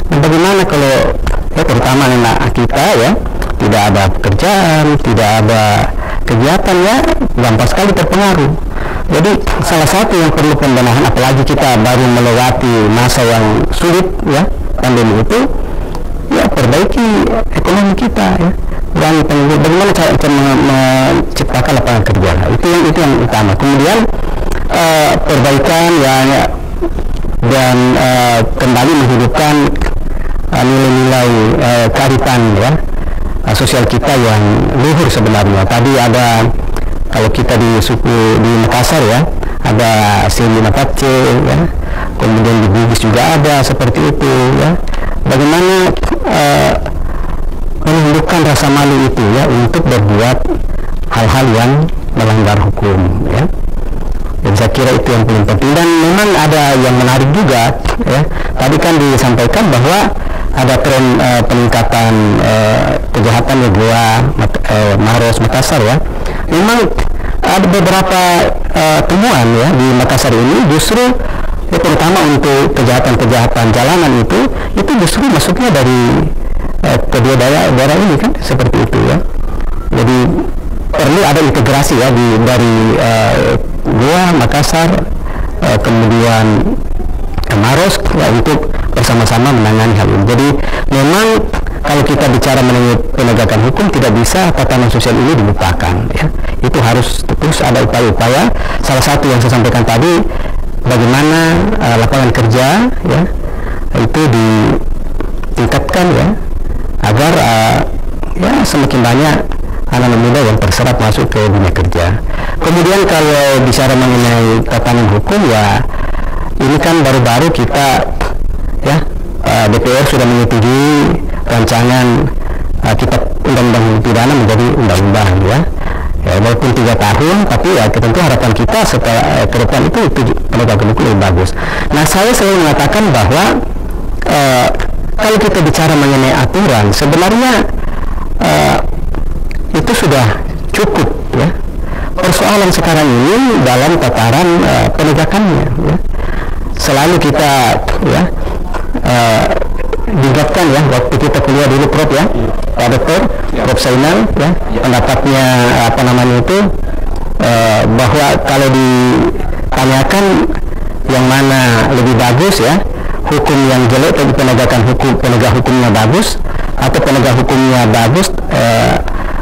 Dan bagaimana kalau terutama anak kita, ya, tidak ada pekerjaan, tidak ada kegiatan, ya, gampang sekali terpengaruh. Jadi salah satu yang perlu pembenahan, apalagi kita baru melewati masa yang sulit, ya, pandemi itu, ya, perbaiki ekonomi kita, ya, dan bagaimana cara menciptakan lapangan kerja. Itu yang utama. Kemudian perbaikan, ya, dan kembali menghidupkan nilai-nilai kearifan, ya, sosial kita yang luhur sebenarnya. Tadi ada, kalau kita di suku di Makassar, ya, ada seni Makace, ya, kemudian di Bugis juga ada seperti itu, ya. Bagaimana menundukkan rasa malu itu, ya, untuk berbuat hal-hal yang melanggar hukum, ya. Dan saya kira itu yang paling penting. Dan memang ada yang menarik juga, ya. Tadi kan disampaikan bahwa ada tren peningkatan kejahatan di Goa, Maros, Makassar, ya. Memang ada beberapa temuan, ya, di Makassar ini justru, ya, terutama untuk kejahatan-kejahatan jalanan itu justru masuknya dari kedua daerah ini, kan, seperti itu, ya. Jadi perlu ada integrasi, ya, dari Goa, Makassar, kemudian Maros, ya, untuk bersama-sama menangani hal ini. Jadi memang kalau kita bicara mengenai penegakan hukum, tidak bisa tatanan sosial ini dilupakan, ya. Itu harus terus ada upaya-upaya. Salah satu yang saya sampaikan tadi, bagaimana lapangan kerja, ya, itu ditingkatkan, ya, agar ya, semakin banyak anak-anak muda yang terserap masuk ke dunia kerja. Kemudian kalau bicara mengenai tatanan hukum, ya ini kan baru-baru kita ya DPR sudah menyetujui rancangan kitab undang-undang pidana menjadi undang-undang ya. Walaupun 3 tahun, tapi ya tentu harapan kita setelah ke depan itu penegakan hukum lebih bagus. Nah, saya selalu mengatakan bahwa kalau kita bicara mengenai aturan, sebenarnya itu sudah cukup ya. Persoalan sekarang ini dalam tataran penegakannya ya. Selalu kita ya diingatkan ya waktu kita kuliah dulu Prof ya, Pak Dokter Prof Zainal ya, pendapatnya apa namanya itu bahwa kalau ditanyakan yang mana lebih bagus ya, hukum yang jelek tapi penegak hukumnya bagus, atau penegak hukumnya bagus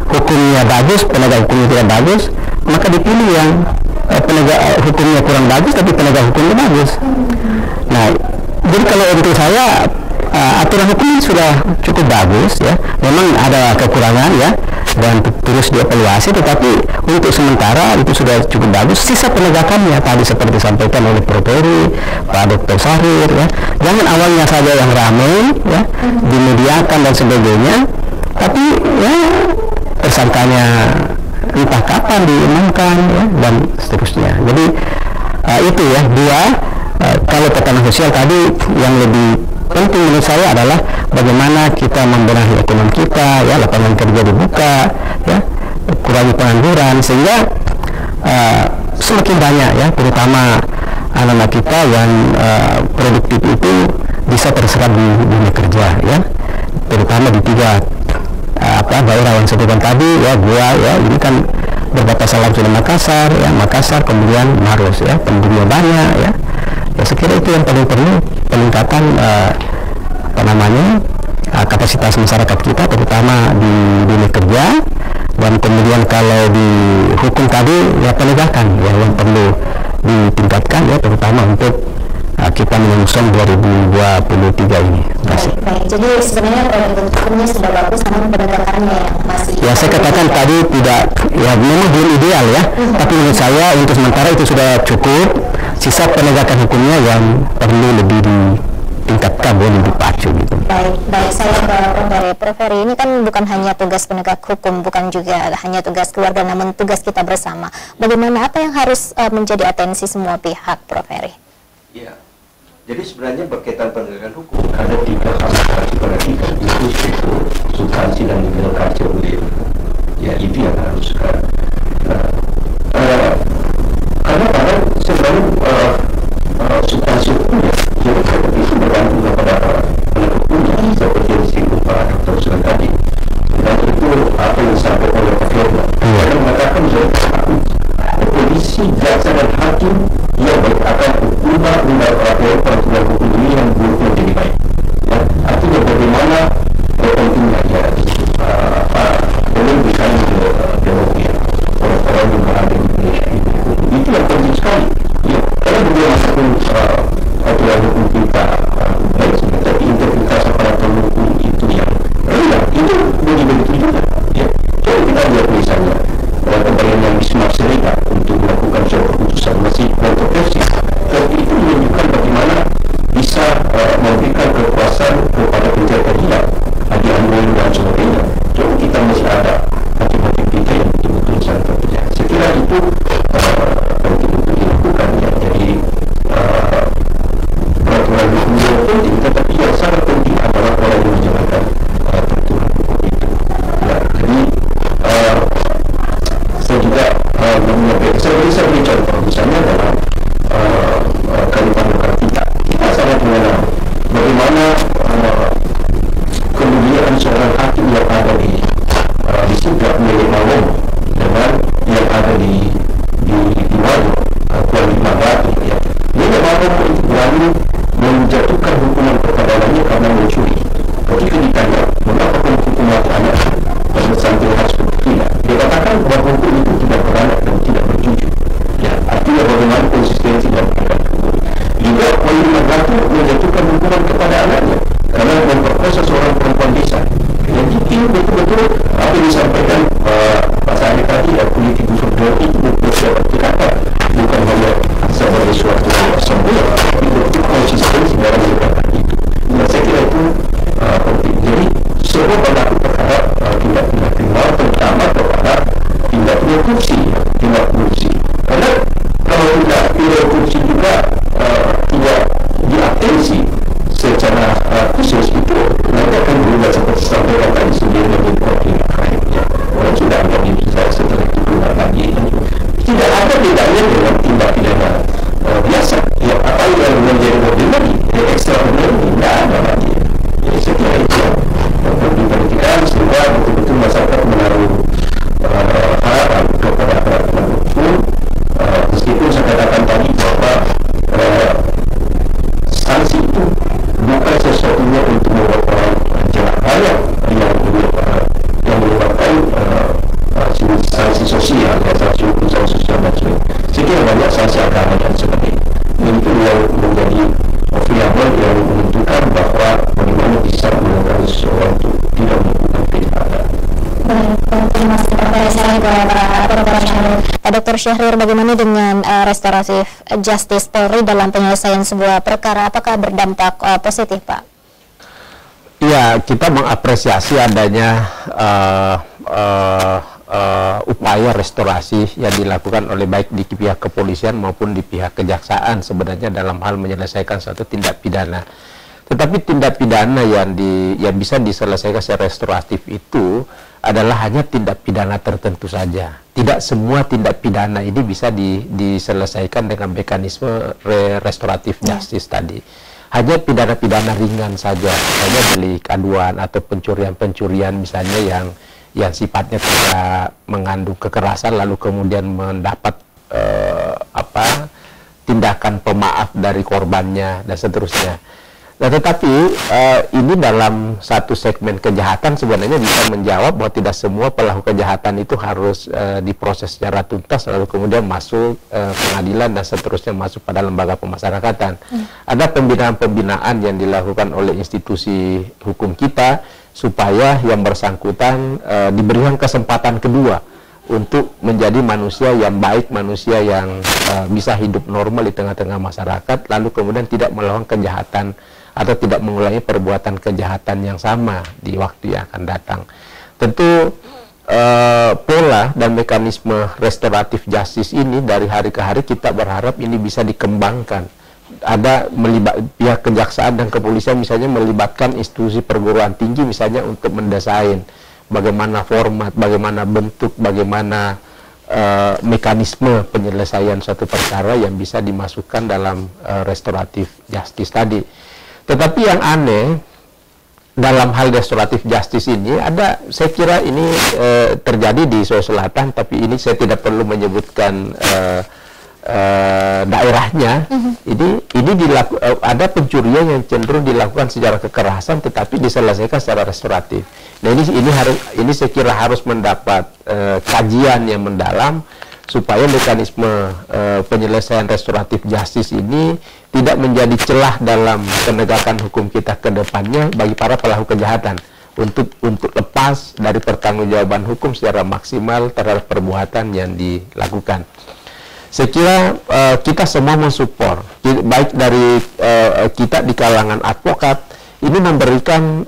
hukumnya bagus, penegak hukumnya tidak bagus, maka dipilih yang penegak hukumnya kurang bagus tapi penegak hukumnya bagus. Nah, jadi kalau untuk saya aturan hukum ini sudah cukup bagus ya. Memang ada kekurangan ya dan terus dievaluasi, tetapi untuk sementara itu sudah cukup bagus. Sisa penegakannya tadi seperti disampaikan oleh Prof Heri, Pak Dr. Syahrir ya. Jangan awalnya saja yang ramai ya, dimediakan dan sebagainya, tapi ya tersangkanya entah kapan diumumkan ya, dan seterusnya. Jadi itu ya dua. Kalau tatanan sosial tadi yang lebih penting menurut saya adalah bagaimana kita membenahi ekonomi kita ya, lapangan kerja dibuka ya, kurangi pengangguran sehingga semakin banyak ya, terutama anak-anak kita yang produktif itu bisa terserap di dunia kerja ya, terutama di 3 daerah yang sebutkan tadi ya, gua ya, ini kan berbatasan langsung dengan Makassar ya, Makassar kemudian Maros ya, penduduknya banyak ya. Ya, saya kira itu yang paling perlu peningkatan kapasitas masyarakat kita terutama di dunia kerja, dan kemudian kalau di hukum tadi ya penegakan ya yang perlu ditingkatkan ya, terutama untuk kita menyongsong 2023 ini. Baik, jadi sebenarnya produk hukumnya sudah bagus, namun penegakannya yang masih. Ya, saya katakan tadi tidak ya, memang belum ideal ya, tapi menurut saya untuk sementara itu sudah cukup. Sisa penegakan hukumnya yang perlu lebih ditingkatkan, boleh dipacu gitu. Baik, saya ke Prof Heri. Ini kan bukan hanya tugas penegak hukum, bukan juga hanya tugas keluarga, namun tugas kita bersama. Bagaimana, apa yang harus menjadi atensi semua pihak, Prof Heri? Ya, jadi sebenarnya berkaitan penegakan hukum ada 3 hal yang harus diperhatikan, itu struktur, substansi, dan legal culture beliau. Ya, itu yang harus karena pada sebenarnya substansi hukumnya jadi seperti itu bergantung kepada penegak hukumnya, seperti yang disinggung Pak Dr. Sulan tadi, dan itu apa yang disampaikan oleh Pak Firman yang mengatakan bahwa polisi, jaksa, dan hakim yang akan ubah peraturan hukum ini yang buruk menjadi baik ya, artinya bagaimana pentingnya ya boleh bersaing ke demokrasi orang-orang yang berada di Indonesia ini. Itu yang penting sekali ya, karena beliau masukkan aturan hukum kita baik sebenarnya, tapi interpretasi peraturan hukum itu yang rendah, itu begitu juga ya. Jadi kita lihat misalnya pemberian yang Bismarck Serikat untuk melakukan suatu keputusan masih kontroversi, tapi itu menunjukkan bagaimana bisa memberikan kekuasaan kepada pencari keadilan, adil dan sebagainya. Jadi kita masih ada hakim-hakim kita yang betul-betul sangat bekerja. Saya kira itu penting untuk dilakukan ya. Jadi peraturan hukum yang penting, tetapi yang sangat penting adalah orang yang menjalankan peraturan hukum itu ya. Jadi saya juga saya beri contoh misalnya dalam Kalimantan kita sangat mengenal bagaimana kemudian seorang hakim yang ada di Sigap milik Mawon dengan yang ada di Wado Kuala Batu ya. Milik Mawon itu berani menjatuhkan hukuman kepada anaknya karena mencuri. Ketika ditanya mengapa hukuman anak dan sampai harus tidak, dia katakan bahwa hukum itu tidak beranak dan tidak berjujur ya, artinya bagaimana konsistensi dan penegakan hukum. Juga Kuala Batu menjatuhkan hukuman kepada anaknya karena memperkosa seorang perempuan desa. Jadi ini betul-betul Seperti disampaikan Pak Sari tadi, politik gubernur itu seperti kata bukan hanya sebagai suatu sembuh, tapi itu konsistensi dalam gerakan itu. Dan saya kira itu penting. Jadi semua pelaku perkara tindak pidana kriminal, terutama kepada tindak pidana korupsi, karena kalau tindak pidana korupsi juga tidak diatensi secara khusus, itu nanti akan berubah seperti sampaikan tadi sendiri menjadi koordinat lainnya. Orang sudah ada di setelah itu keluar lagi. Tidak ada bedanya dengan tindak pidana biasa. Ya, apa yang menjadi ordinary, extraordinary, tidak ada lagi. Jadi saya kira itu yang perlu diperhatikan sehingga betul-betul masyarakat menaruh harapan kepada aparat penegak hukum. Meskipun saya katakan tadi bahwa sanksi itu bukan sesuatunya untuk membuat orang jerak banyak yang menyebabkan sanksi sosial, sanksi hukum, sanksi sosial dan sebagainya. Saya kira banyak sanksi agama dan sebagainya. Itu yang menjadi variabel yang menentukan bahwa bagaimana bisa menggunakan seseorang itu tidak melakukan kejahatan. Terima kasih Pak Dr. Syahrir, bagaimana dengan restoratif justice Polri dalam penyelesaian sebuah perkara, apakah berdampak positif, Pak? Ya, kita mengapresiasi adanya upaya restorasi yang dilakukan oleh baik di pihak kepolisian maupun di pihak kejaksaan sebenarnya dalam hal menyelesaikan suatu tindak pidana. Tetapi tindak pidana yang bisa diselesaikan secara restoratif itu adalah hanya tindak pidana tertentu saja. Tidak semua tindak pidana ini bisa diselesaikan dengan mekanisme restoratif justice tadi. Hanya pidana-pidana ringan saja, hanya delik aduan atau pencurian-pencurian misalnya yang sifatnya tidak mengandung kekerasan lalu kemudian mendapat tindakan pemaaf dari korbannya dan seterusnya. Nah, tetapi ini dalam satu segmen kejahatan sebenarnya bisa menjawab bahwa tidak semua pelaku kejahatan itu harus diproses secara tuntas lalu kemudian masuk pengadilan dan seterusnya masuk pada lembaga pemasyarakatan. Ada pembinaan-pembinaan yang dilakukan oleh institusi hukum kita supaya yang bersangkutan diberikan kesempatan kedua untuk menjadi manusia yang baik, manusia yang bisa hidup normal di tengah-tengah masyarakat, lalu kemudian tidak melakukan kejahatan atau tidak mengulangi perbuatan kejahatan yang sama di waktu yang akan datang. Tentu pola dan mekanisme restoratif justice ini dari hari ke hari kita berharap ini bisa dikembangkan. Ada pihak kejaksaan dan kepolisian misalnya melibatkan institusi perguruan tinggi misalnya untuk mendesain bagaimana format, bagaimana bentuk, bagaimana mekanisme penyelesaian suatu perkara yang bisa dimasukkan dalam restoratif justice tadi. Tetapi yang aneh dalam hal restoratif justice ini ada, saya kira ini terjadi di Sulawesi Selatan, tapi ini saya tidak perlu menyebutkan daerahnya. Ini ada pencurian yang cenderung dilakukan secara kekerasan tetapi diselesaikan secara restoratif. Nah ini saya kira harus mendapat kajian yang mendalam supaya mekanisme penyelesaian restoratif justice ini tidak menjadi celah dalam penegakan hukum kita ke depannya bagi para pelaku kejahatan untuk lepas dari pertanggungjawaban hukum secara maksimal terhadap perbuatan yang dilakukan. Saya kira kita semua mensupport, baik dari kita di kalangan advokat, ini memberikan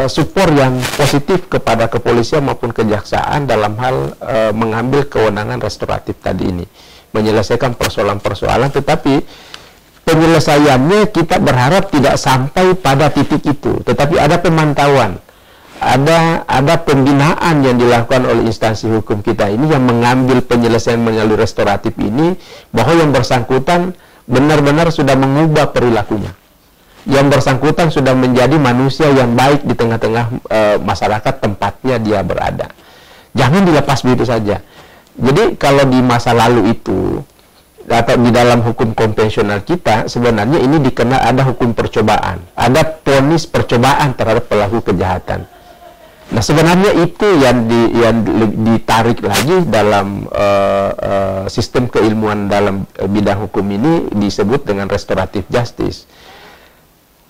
support yang positif kepada kepolisian maupun kejaksaan dalam hal mengambil kewenangan restoratif tadi ini, menyelesaikan persoalan-persoalan, tetapi penyelesaiannya kita berharap tidak sampai pada titik itu, tetapi ada pemantauan, ada pembinaan yang dilakukan oleh instansi hukum kita ini yang mengambil penyelesaian melalui restoratif ini, bahwa yang bersangkutan benar-benar sudah mengubah perilakunya, yang bersangkutan sudah menjadi manusia yang baik di tengah-tengah masyarakat tempatnya dia berada. Jangan dilepas begitu saja. Jadi kalau di masa lalu itu atau di dalam hukum konvensional kita sebenarnya ini dikenal ada hukum percobaan, ada vonis percobaan terhadap pelaku kejahatan. Nah sebenarnya itu yang ditarik lagi dalam sistem keilmuan dalam bidang hukum ini disebut dengan restoratif justice.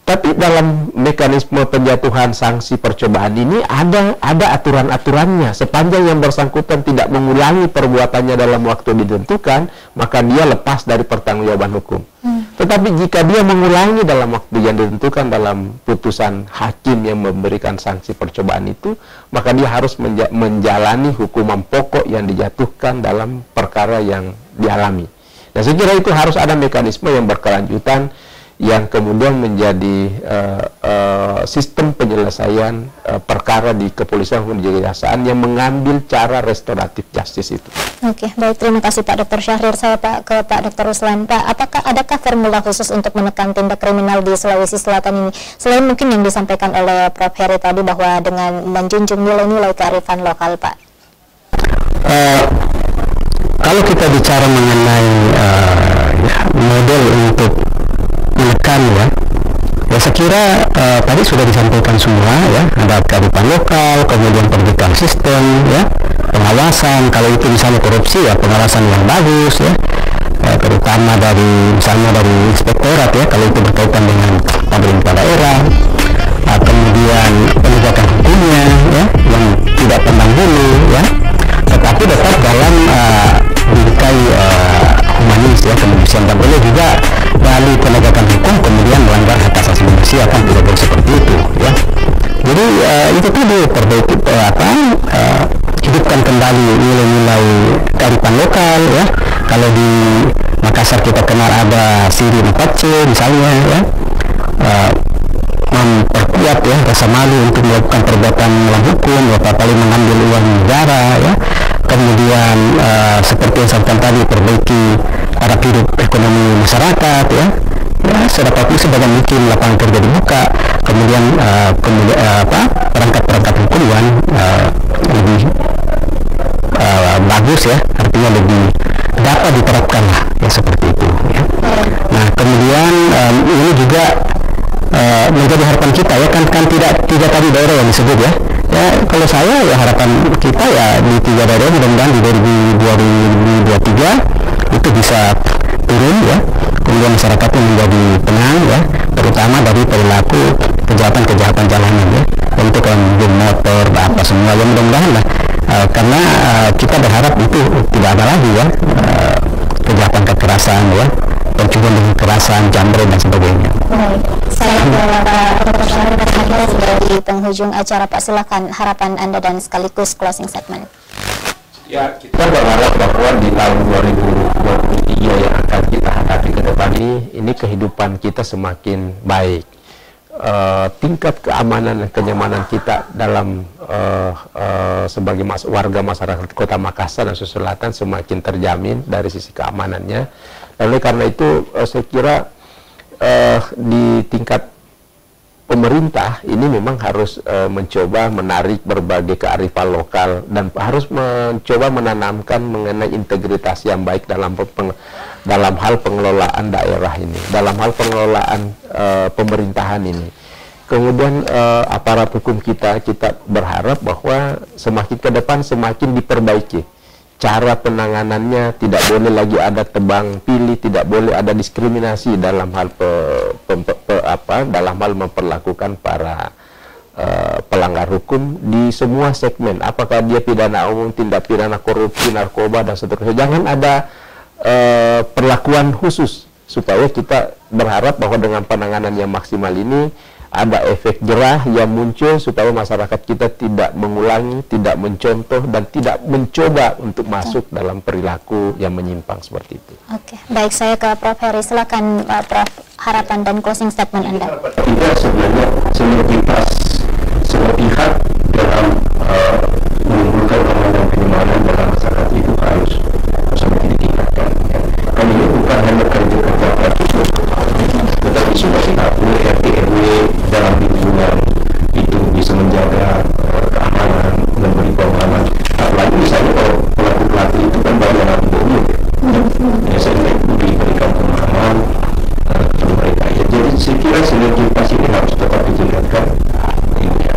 Tapi dalam mekanisme penjatuhan sanksi percobaan ini ada aturan-aturannya. Sepanjang yang bersangkutan tidak mengulangi perbuatannya dalam waktu ditentukan, maka dia lepas dari pertanggungjawaban hukum. Tetapi jika dia mengulangi dalam waktu yang ditentukan dalam putusan hakim yang memberikan sanksi percobaan itu, maka dia harus menjalani hukuman pokok yang dijatuhkan dalam perkara yang dialami. Dan saya kira itu harus ada mekanisme yang berkelanjutan yang kemudian menjadi sistem penyelesaian perkara di kepolisian maupun di kejaksaan yang mengambil cara restoratif justice itu. Oke, baik, terima kasih Pak Dr. Syahrir. Saya ke Pak Dr. Ruslan. Pak, adakah formula khusus untuk menekan tindak kriminal di Sulawesi Selatan ini? Selain mungkin yang disampaikan oleh Prof. Heri tadi bahwa dengan menjunjung nilai-nilai kearifan lokal, Pak. Kalau kita bicara mengenai model untuk menekan ya saya kira tadi sudah disampaikan semua ya, ada kearifan lokal, kemudian perbaikan sistem ya, pengawasan. Kalau itu misalnya korupsi ya pengawasan yang bagus ya, terutama misalnya dari inspektorat ya, kalau itu berkaitan dengan pemerintah daerah, kemudian penegakan hukumnya ya yang tidak pandang bulu ya, tetapi tetap dalam bingkai humanis ya, kemanusiaan. Dan boleh juga dari penegakan hukum kemudian melanggar hak asasi manusia, kan tidak boleh seperti itu ya. Jadi itu tadi perbaiki hidupkan kembali nilai-nilai kearifan lokal ya. Kalau di Makassar kita kenal ada Siri 4C misalnya ya, memperkuat ya rasa malu untuk melakukan perbuatan melawan hukum, apalagi mengambil uang negara ya. Kemudian seperti yang saya sampaikan tadi, perbaiki taraf hidup ekonomi masyarakat ya, sedapat sebanyak mungkin lapangan kerja dibuka, kemudian perangkat-perangkat hukum yang lebih bagus ya, artinya lebih dapat diterapkan lah ya, seperti itu ya. Nah kemudian ini juga menjadi harapan kita ya, kan tiga tadi daerah yang disebut ya. Ya kalau saya ya harapan kita ya di 3 daerah mudah-mudahan di 2023 itu bisa turun ya, kemudian masyarakatnya menjadi tenang ya, terutama dari perilaku kejahatan jalanan ya, untuk pengemudi motor apa semua yang mudah-mudahan lah, karena kita berharap itu tidak ada lagi ya kejahatan kekerasan ya, pencurian dengan kekerasan, jambret dan sebagainya. Baik, saya ke Pak Dr. Syahrir sudah di penghujung acara, Pak. Silakan harapan Anda dan sekaligus closing statement. Ya, kita berharap bahwa di tahun 2023 yang akan kita hadapi ke depan ini kehidupan kita semakin baik. Tingkat keamanan dan kenyamanan kita dalam sebagai warga masyarakat Kota Makassar dan Sulawesi Selatan semakin terjamin dari sisi keamanannya. Oleh karena itu saya kira di tingkat pemerintah ini memang harus mencoba menarik berbagai kearifan lokal dan harus mencoba menanamkan mengenai integritas yang baik dalam hal pengelolaan daerah ini, dalam hal pengelolaan pemerintahan ini. Kemudian aparat hukum kita berharap bahwa semakin ke depan semakin diperbaiki. Cara penanganannya tidak boleh lagi ada tebang pilih, tidak boleh ada diskriminasi dalam hal dalam hal memperlakukan para pelanggar hukum di semua segmen. Apakah dia pidana umum, tindak pidana korupsi, narkoba dan seterusnya. Jangan ada perlakuan khusus, supaya kita berharap bahwa dengan penanganan yang maksimal ini ada efek jerah yang muncul supaya masyarakat kita tidak mengulangi, tidak mencontoh, dan tidak mencoba untuk masuk dalam perilaku yang menyimpang seperti itu. Oke, baik, saya ke Prof. Heri. Silakan Prof, harapan dan closing statement Anda. Kita sebenarnya sinergitas semua pihak dalam menimbulkan aman dan kenyamanan dalam masyarakat itu harus semakin ditingkatkan. Dan ini bukan hanya kerja-kerja praktis, tetapi sudah kita punya RT/RW dalam lingkungan itu bisa menjaga keamanan, memberi pemahaman. Apalagi misalnya kalau pelaku-pelaku itu kan banyak anak umum, biasanya itu diberikan pemahaman kepada mereka. Ya, jadi saya kira sinergitas ini harus tetap ditingkatkan.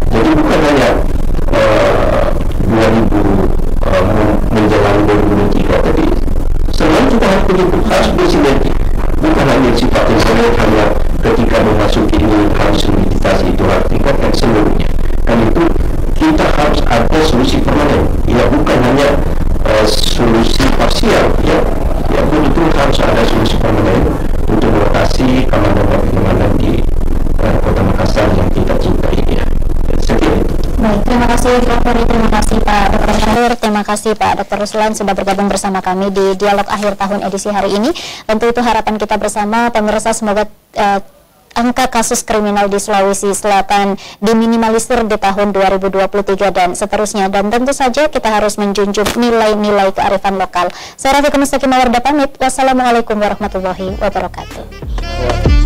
Jadi bukan hanya 2000 menjelang 2023 tadi, selalu juga harus bersinergi. Bukan hanya sifatnya hanya ketika memasuki ini harus soliditas itu harus tingkatkan seluruhnya. Dan itu kita harus ada solusi permanen, ya bukan hanya solusi parsial, ya betul harus ada solusi permanen untuk mengatasi keamanan di Kota Makassar yang kita cintai ini. Ya. Sekian itu. Baik, terima kasih Kapolri, terima kasih Pak Dr. Syahrir, terima kasih Pak Dr. Ruslan sudah bergabung bersama kami di Dialog Akhir Tahun edisi hari ini. Tentu itu harapan kita bersama, pemirsa, semoga angka kasus kriminal di Sulawesi Selatan diminimalisir di tahun 2023 dan seterusnya. Dan tentu saja kita harus menjunjung nilai-nilai kearifan lokal. Saya Rafika Mustaqim Mawarda pamit. Wassalamualaikum warahmatullahi wabarakatuh.